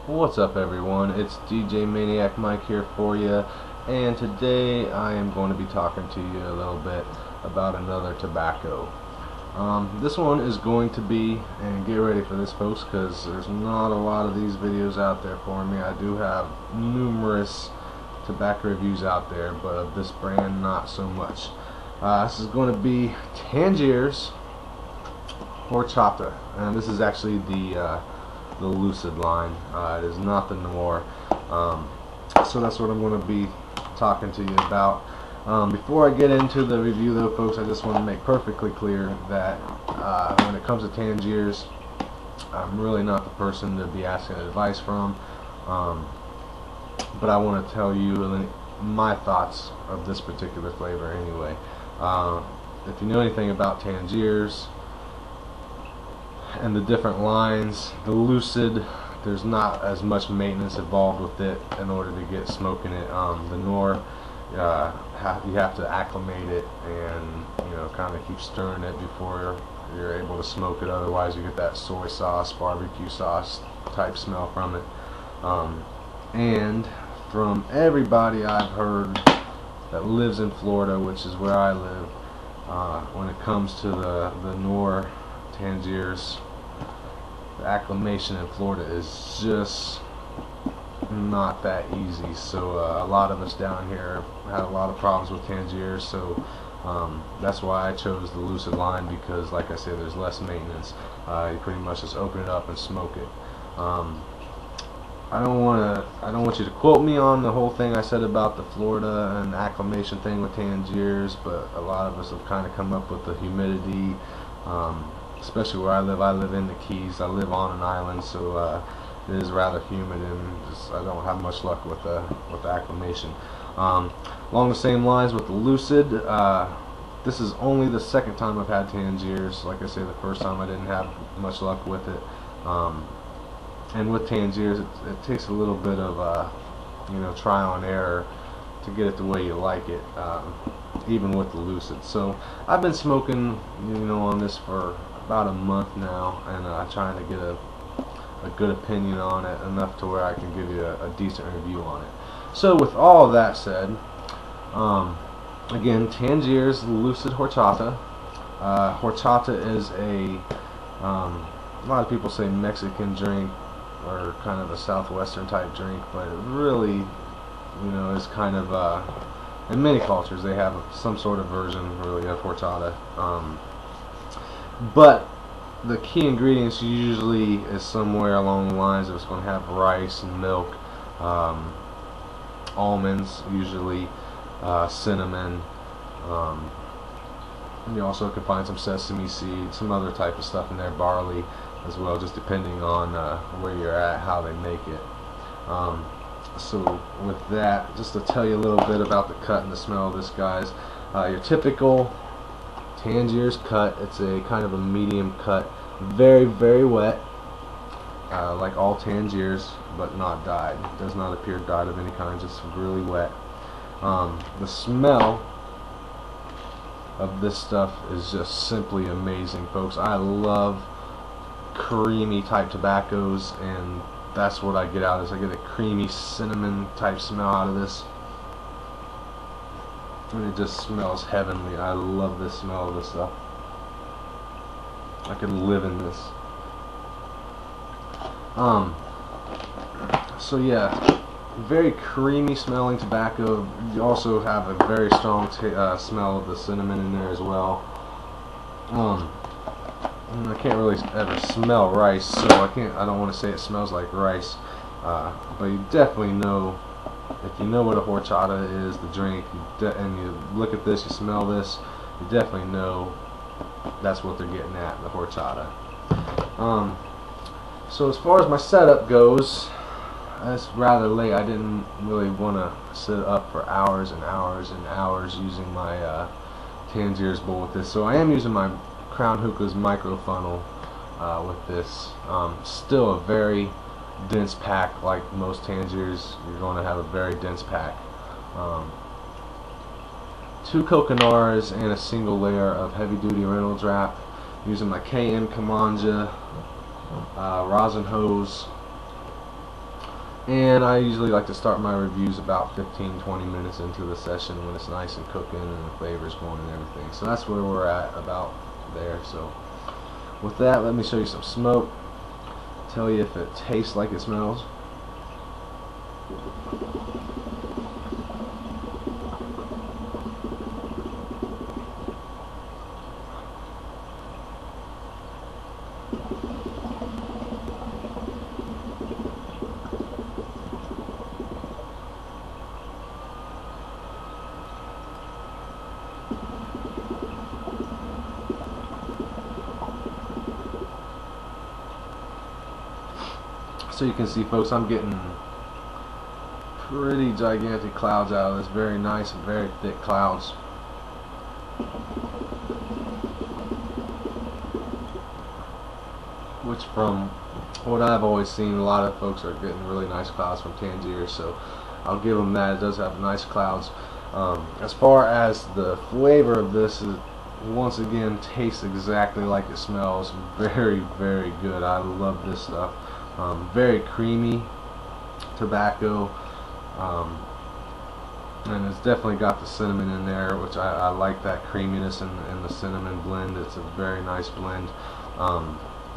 What's up, everyone? It's DJ Maniac Mike here for you, and today I am going to be talking to you a little bit about another tobacco. This one is going to be, and get ready for this, folks, because there's not a lot of these videos out there for me. I do have numerous tobacco reviews out there, but of this brand, not so much. This is going to be Tangiers Horchata, and this is actually the Lucid line. It is not the Noir. So that's what I'm going to be talking to you about. Before I get into the review, though, folks, I just want to make perfectly clear that when it comes to Tangiers, I'm really not the person to be asking advice from. But I want to tell you my thoughts of this particular flavor anyway. If you know anything about Tangiers and the different lines, the Lucid, there's not as much maintenance involved with it in order to get smoking it. The Noir, you have to acclimate it and kind of keep stirring it before you're able to smoke it. Otherwise, you get that soy sauce, barbecue sauce type smell from it. And from everybody I've heard that lives in Florida, which is where I live, when it comes to the Noir Tangiers, the acclimation in Florida is just not that easy. So a lot of us down here had a lot of problems with Tangiers, so that's why I chose the Lucid line, because like I said, there's less maintenance. You pretty much just open it up and smoke it. I don't want you to quote me on the whole thing I said about the Florida and acclimation thing with Tangiers, but a lot of us have kind of come up with the humidity, especially where I live in the Keys. I live on an island, so it is rather humid, and I don't have much luck with the acclimation. Along the same lines with the Lucid, this is only the second time I've had Tangiers. Like I say, the first time I didn't have much luck with it. And with Tangiers, it takes a little bit of trial and error to get it the way you like it, even with the Lucid. So I've been smoking on this for about a month now, and trying to get a good opinion on it, enough to where I can give you a decent review on it. So with all of that said, again, Tangiers Lucid Horchata. Horchata is a lot of people say Mexican drink, or kind of a southwestern type drink, but it really is kind of in many cultures they have some sort of version really of horchata. But the key ingredients usually is somewhere along the lines of it's going to have rice and milk, almonds usually, cinnamon. You also can find some sesame seeds, some other type of stuff in there, barley as well, just depending on where you're at, how they make it. So with that, just to tell you a little bit about the cut and the smell of this, guys, your typical Tangiers cut, it's a kind of a medium cut, very, very wet, like all Tangiers, but not dyed. It does not appear dyed of any kind, just really wet. The smell of this stuff is just simply amazing, folks. I love creamy type tobaccos, and that's what I get out of this. I get a creamy cinnamon type smell out of this, and it just smells heavenly. I love the smell of this stuff. I could live in this. So yeah, very creamy smelling tobacco. You also have a very strong smell of the cinnamon in there as well. I can't really ever smell rice, so I don't want to say it smells like rice, but you definitely know, if you know what a horchata is, the drink, and you look at this, you smell this, you definitely know that's what they're getting at, the horchata. So as far as my setup goes, it's rather late. I didn't really want to sit up for hours and hours and hours using my Tangiers bowl with this, so I am using my Crown Hookah's micro funnel with this. Still a very dense pack. Like most Tangiers, you're going to have a very dense pack. 2 Coconars and a single layer of heavy duty Reynolds wrap, using my KM Kamanja rosin hose And I usually like to start my reviews about 15-20 minutes into the session when it's nice and cooking and the flavor's going and everything. So that's where we're at, about there. So with that, let me show you some smoke, tell you if it tastes like it smells. So you can see, folks, I'm getting pretty gigantic clouds out of this. Very nice and very thick clouds. Which, from what I've always seen, a lot of folks are getting really nice clouds from Tangiers, so I'll give them that. It does have nice clouds. As far as the flavor of this, is once again tastes exactly like it smells. Very, very good. I love this stuff. Very creamy tobacco, and it's definitely got the cinnamon in there, which I like that creaminess in the cinnamon blend. It's a very nice blend.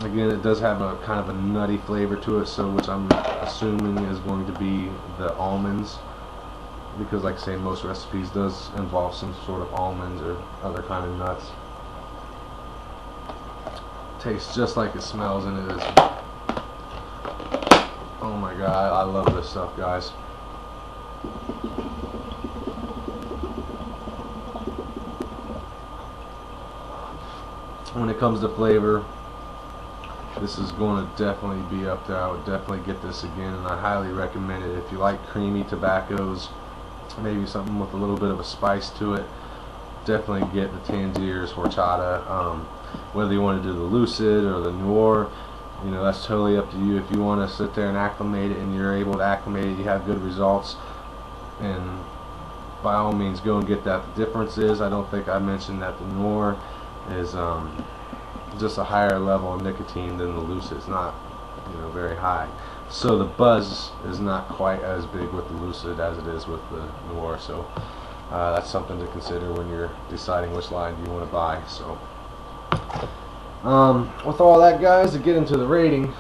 Again, it does have a kind of a nutty flavor to it, so which I'm assuming is going to be the almonds, because like I say, most recipes does involve some sort of almonds or other kind of nuts. Tastes just like it smells, and it is, oh my god, I love this stuff, guys. When it comes to flavor, this is going to definitely be up there. I would definitely get this again, and I highly recommend it. If you like creamy tobaccos, maybe something with a little bit of a spice to it, definitely get the Tangiers Horchata. Whether you want to do the Lucid or the Noir, you know, that's totally up to you. If you want to sit there and acclimate it, and you're able to acclimate it, you have good results, and by all means go and get that. The difference is, I don't think I mentioned that the Noir is just a higher level of nicotine than the Lucid. It's not, you know, very high, so the buzz is not quite as big with the Lucid as it is with the Noir. So that's something to consider when you're deciding which line you want to buy. So with all that, guys, to get into the rating,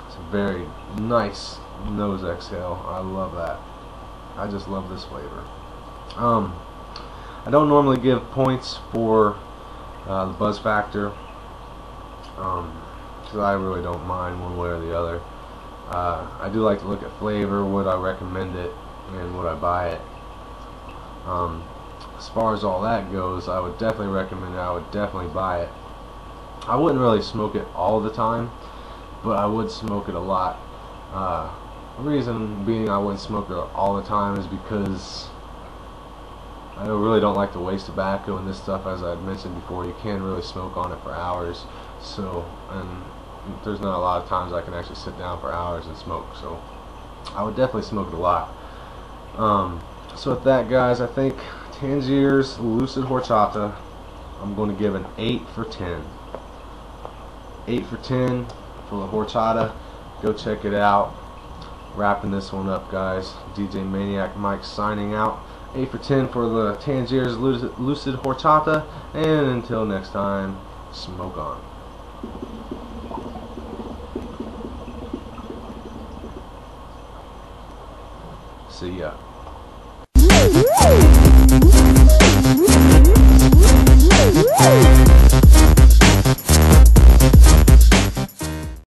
it's a very nice nose exhale. I love that. I just love this flavor. I don't normally give points for the buzz factor, because I really don't mind one way or the other. I do like to look at flavor, would I recommend it, and would I buy it. As far as all that goes, I would definitely recommend it. I would definitely buy it. I wouldn't really smoke it all the time, but I would smoke it a lot. The reason being I wouldn't smoke it all the time is because I really don't like to waste tobacco, and this stuff, as I mentioned before, you can really smoke on it for hours. So, and there's not a lot of times I can actually sit down for hours and smoke. So I would definitely smoke it a lot. So with that, guys, I think Tangiers Lucid Horchata, I'm going to give an 8 for 10. 8 for 10 for the Horchata. Go check it out. Wrapping this one up, guys. DJ Maniac Mike signing out. 8 for 10 for the Tangiers Lucid Horchata. And until next time, smoke on. See ya.